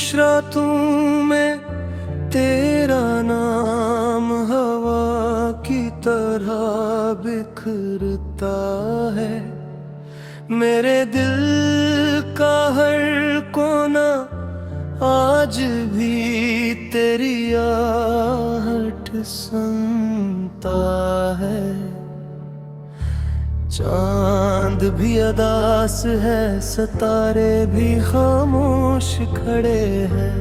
कुछ रातों में तेरा नाम हवा की तरह बिखरता है। मेरे दिल का हर कोना आज भी तेरी आहट सुनता है। चांद भी अदास है, सितारे भी खामोश खड़े हैं।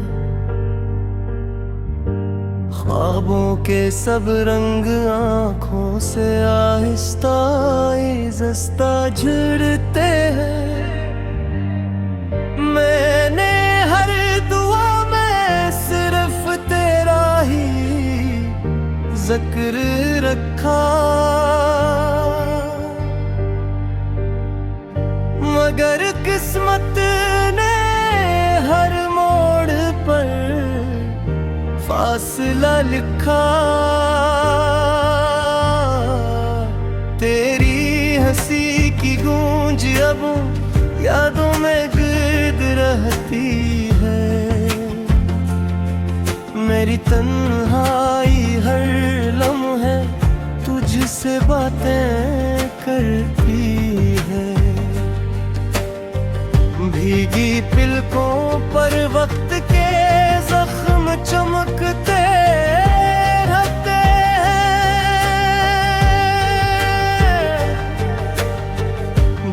ख्वाबों के सब रंग आँखों से आहिस्ता आहिस्ता झड़ते हैं। मैंने हर दुआ में सिर्फ तेरा ही जिक्र रखा, मगर किस्मत ने हर मोड़ पर फासला लिखा। तेरी हंसी की गूंज अब यादों में गिर्द रहती है। मेरी तन्हाई हर लम्हे तुझसे बातें करती है। भीगी पिलकों पर वक्त के जख्म चमकते रहते हैं।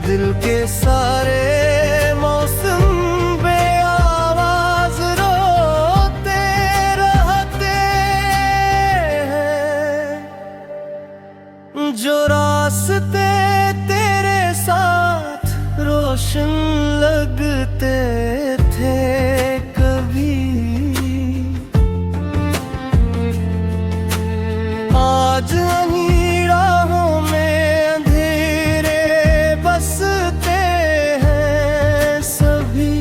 दिल के सारे मौसम बेआवाज रोते रहते हैं। जो रास्ते तेरे साथ रोशन लगते थे कभी, आज इन्हीं राहों में अंधेरे बसते हैं सभी।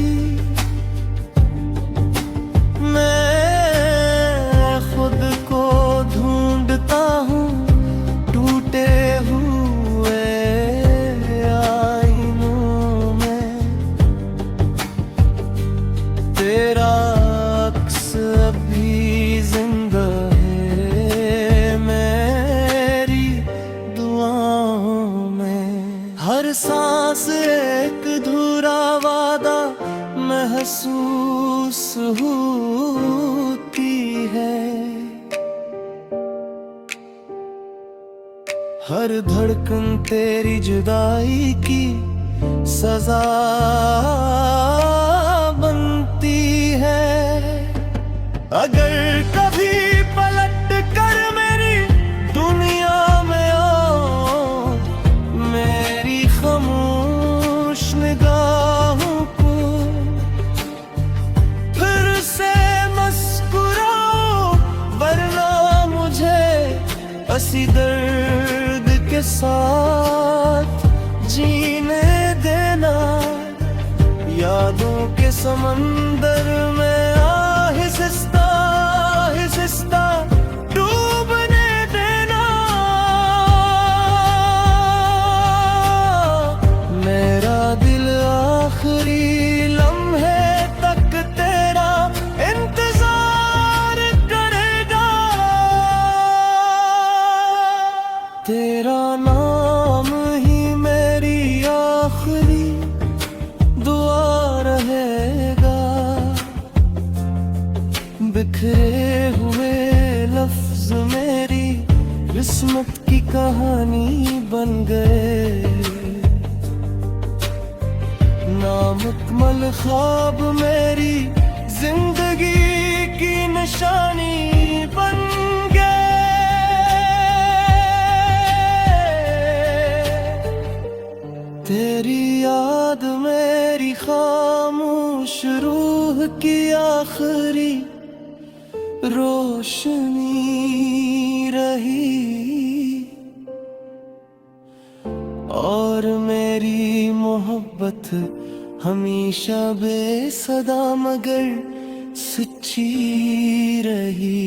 मैं खुद को ढूंढता हूँ टूटे हुए आईनों में। तेरा अक्स अभी जिंदा है मेरी दुआओं में। हर सांस एक अधूरा वादा महसूस होती है। हर धड़कन तेरी जुदाई की सजा बनती है। अगर कभी पलट कर मेरी दुनिया में आओ, मेरी खामोश निगाहों को फिर से मुस्कुराओ, वरना मुझे हंसी दर्द के साथ जीने देना। यादों के समंदर में आहिस्ता आहिस्ता डूबने देना। मेरा दिल आखिरी लम्हे तक तेरा इंतजार करेगा। तेरा नाम ही मेरी आखिरी दुआ रहेगा। बिखरे हुए लफ्ज मेरी किस्मत की कहानी बन गए। नामुकम्मल ख्वाब मेरी जिंदगी की निशानी बन गए। तेरी याद मेरी खामोश रूह की आखिरी रोशनी रही। और मेरी मोहब्बत हमेशा बेसदा मगर सच्ची रही।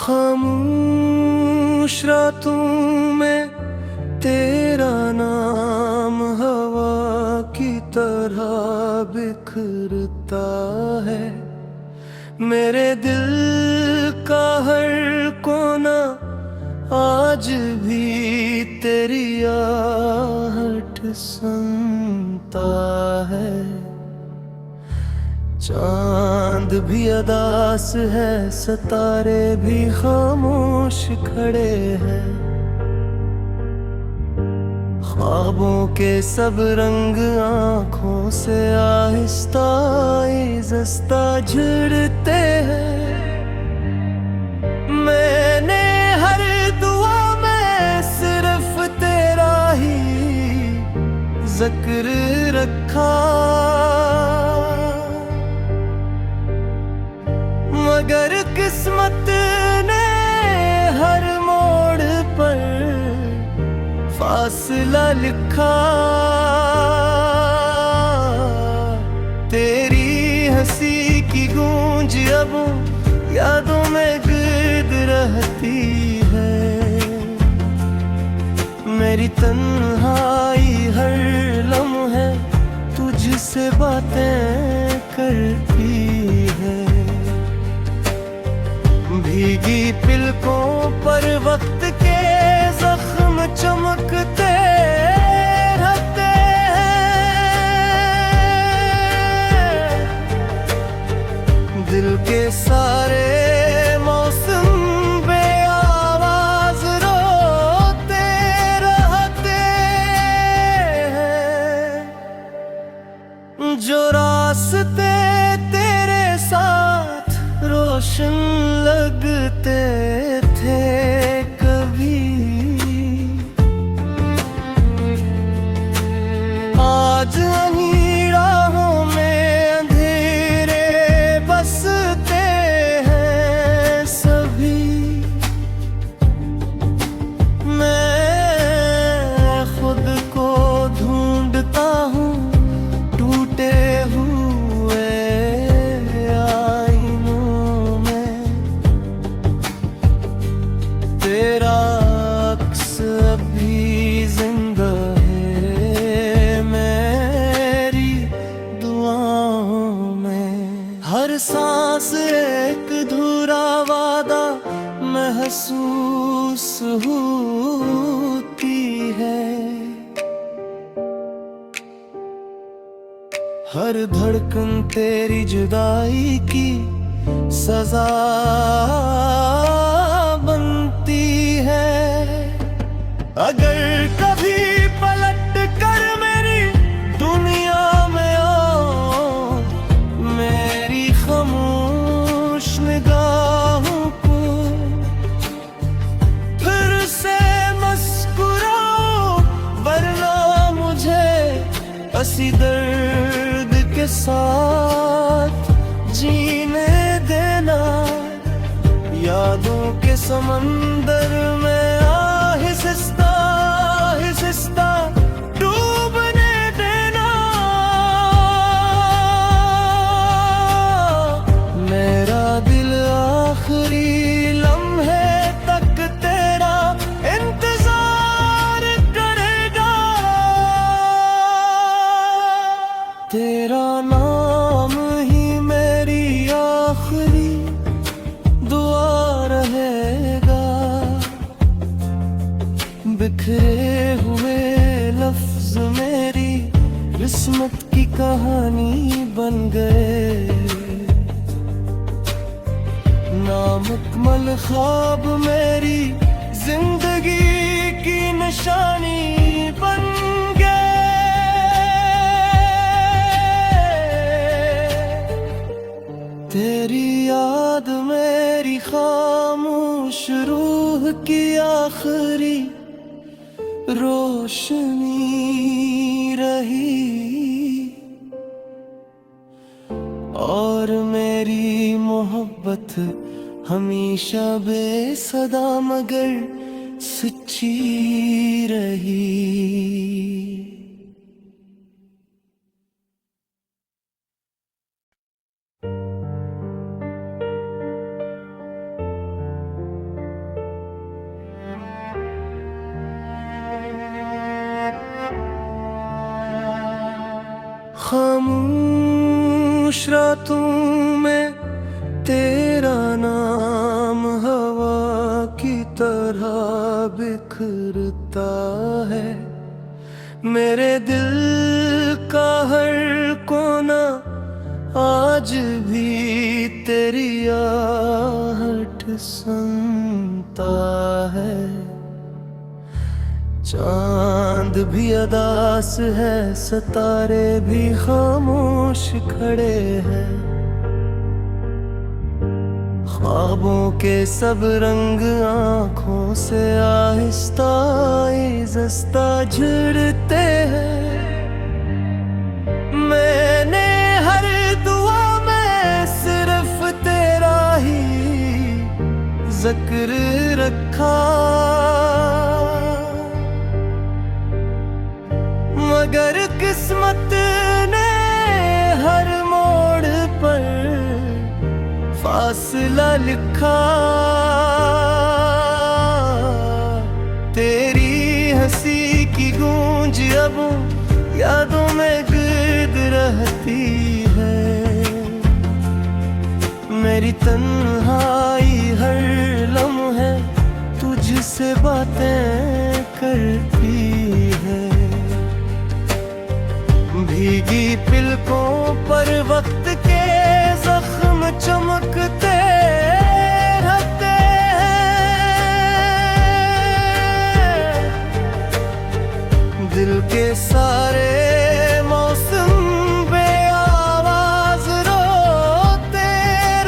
खामोश रातों में तेरा नाम हवा की तरह बिखरता है। मेरे दिल का हर कोना आज भी तेरी आहट सुनता है। चांद भी उदास है, सितारे भी खामोश खड़े हैं। ख्वाबों के सब रंग आँखों से आहिस्ता आहिस्ता झड़ते हैं। मैंने हर दुआ में सिर्फ तेरा ही जिक्र रखा, मगर किस्मत ने हर मोड़ पर फासला लिखा। तेरी हंसी की गूंज अब यादों में गिरद रहती है। मेरी तन्हाई हर लम्हे तुझसे बातें करती है। भीगी पिलकों पर वक्त के जख्म चमकते रहते हैं। दिल के सारे मौसम बेआवाज रोते रहते हैं। जो रास्ते तेरे साथ रोशन लगते थे कभी, आज इन्हीं राहों में अंधेरे बसते हैं सभी। मैं खुद को ढूंढता हूँ टूटे हुए आईनों में। तेरा अक्स अभी जिंदा है मेरी दुआओं में। हर सांस एक अधूरा वादा महसूस होती है। हर धड़कन तेरी जुदाई की सजा बनती है। अगर कभी पलट कर मेरी दुनिया में आओ, मेरी खामोश निगाहों को फिर से मुस्कुराओ, वरना मुझे हंसी दर्द के साथ जीने देना। यादों के समंदर में आहिस्ता आहिस्ता डूबने देना। मेरा दिल आखिरी लम्हे तक तेरा इंतजार करेगा। तेरा नाम ही मेरी आखिरी दुआ रहेगा। बिखरे हुए लफ्ज मेरी किस्मत की कहानी बन गए। नामुकम्मल ख्वाब मेरी जिंदगी की निशानी बन तेरी याद मेरी खामोश रूह की आखिरी रोशनी रही। और मेरी मोहब्बत हमेशा बेसदा मगर सच्ची रही। खामोश रातों में तेरा नाम हवा की तरह बिखरता है। मेरे दिल का हर कोना आज भी तेरी आहट सुनता है। चांद भी अदास है, सितारे भी खामोश खड़े हैं। ख्वाबों के सब रंग आँखों से आहिस्ता आहिस्ता झड़ते हैं। मैंने हर दुआ में सिर्फ तेरा ही जिक्र रखा, मगर किस्मत ने हर मोड़ पर फासला लिखा। तेरी हंसी की गूंज अब यादों में गिर्द रहती है। मेरी तन्हाई हर लम्हे तुझसे बातें करती है। भीगी पिलकों पर वक्त के जख्म चमकते रहते हैं। दिल के सारे मौसम बेआवाज रोते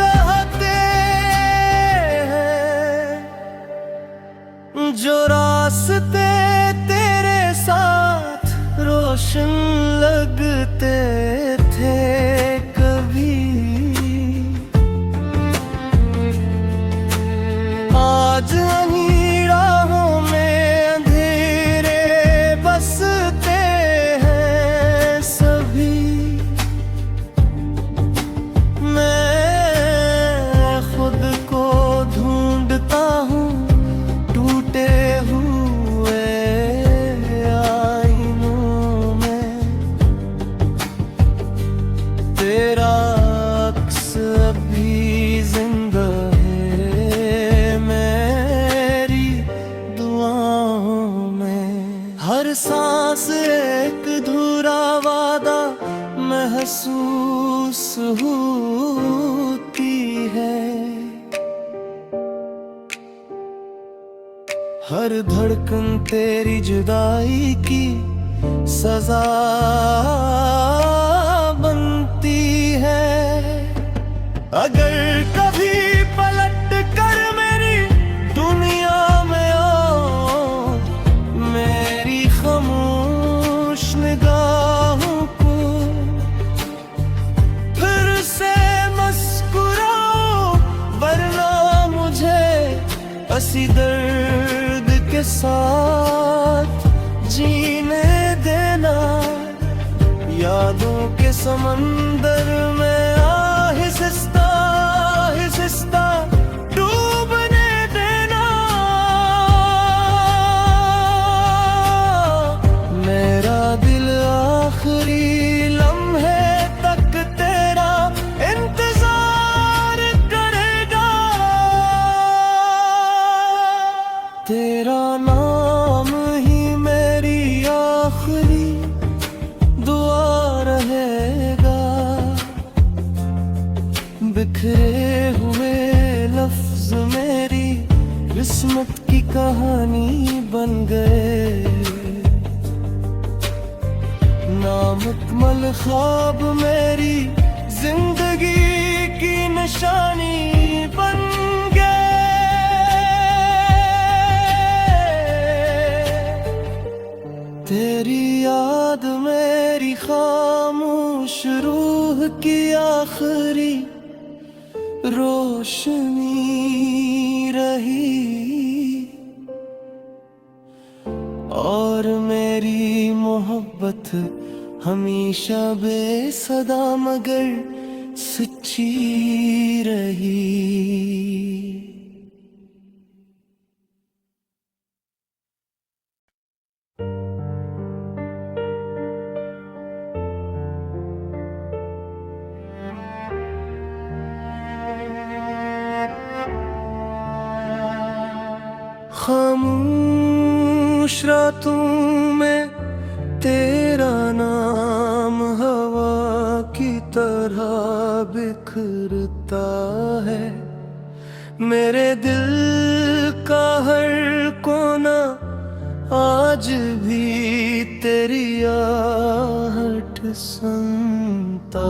रहते हैं। जो रास्ते तेरे साथ रोशन लगते थे कभी, आज इन्हीं राहों में अंधेरे बसते हैं सभी। मैं खुद को ढूंढता हूँ टूटे हुए आईनों में। तेरा अक्स अभी जिंदा है मेरी दुआओं में। हर सांस एक अधूरा वादा महसूस होती है। हर धड़कन तेरी जुदाई की सजा बनती है। अगर कभी पलट कर मेरी दुनिया में आओ, मेरी खामोश निगाहों को फिर से मुस्कुराओ, वरना मुझे हंसी दर्द के साथ जीने देना। यादों के समंदर में आहिस्ता आहिस्ता डूबने देना। मेरा दिल आखिरी लम्हे तक तेरा इंतजार करेगा। तेरा नाम ही मेरी आखिरी दुआ रहेगा। बिखरे हुए लफ्ज मेरी किस्मत की कहानी बन गए। नामुकम्मल ख्वाब मेरी जिंदगी की निशानी बन गए। तेरी याद मेरी खामोश रूह की आखिरी रोशनी रही। और मेरी मोहब्बत हमेशा बेसदा मगर सच्ची रही। खामोश रातों में तेरा नाम हवा की तरह बिखरता है। मेरे दिल का हर कोना आज भी तेरी आहट सुनता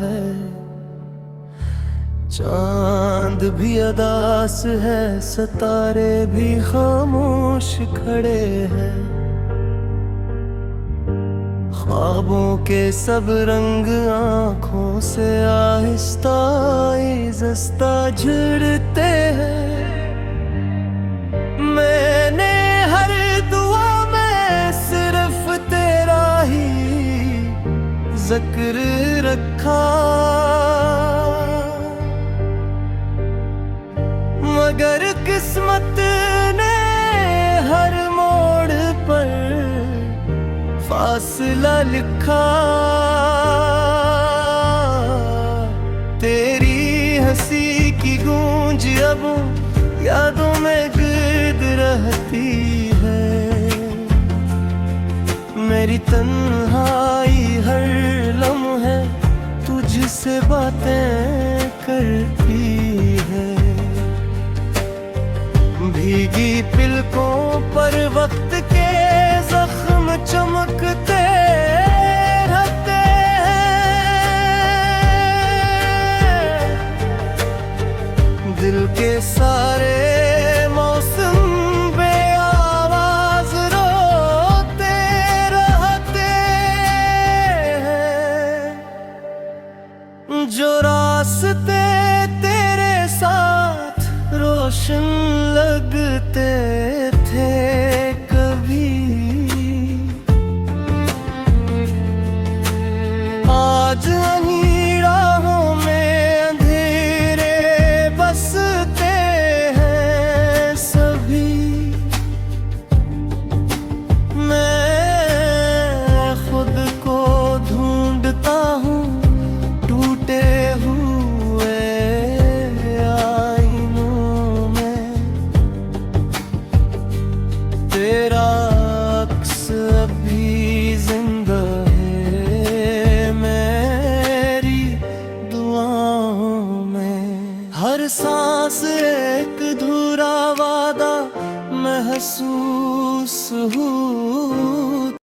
है। चांद भी अदास है, सितारे भी खामोश खड़े हैं। ख्वाबों के सब रंग आँखों से आहिस्ता आहिस्ता झड़ते हैं। मैंने हर दुआ में सिर्फ तेरा ही जिक्र रखा, मगर किस्मत ने हर मोड़ पर फासला लिखा। तेरी हंसी की गूंज अब यादों में गिरद रहती है। मेरी तन्हाई हर लम्हे तुझसे बातें करती है। भीगी पिलकों पर वक्त के जख्म चमकते रहते हैं। दिल के सारे मौसम बेआवाज रोते रहते हैं। जो रास्ते तेरे साथ रोशन लगते थे कभी, आज इन्हीं राहों में अंधेरे बसते हैं सभी। मैं खुद को ढूंढता हूँ टूटे हुए आईनों में। तेरा अक्स अभी जिंदा है मेरी दुआओं में। हर सांस एक अधूरा वादा महसूस हो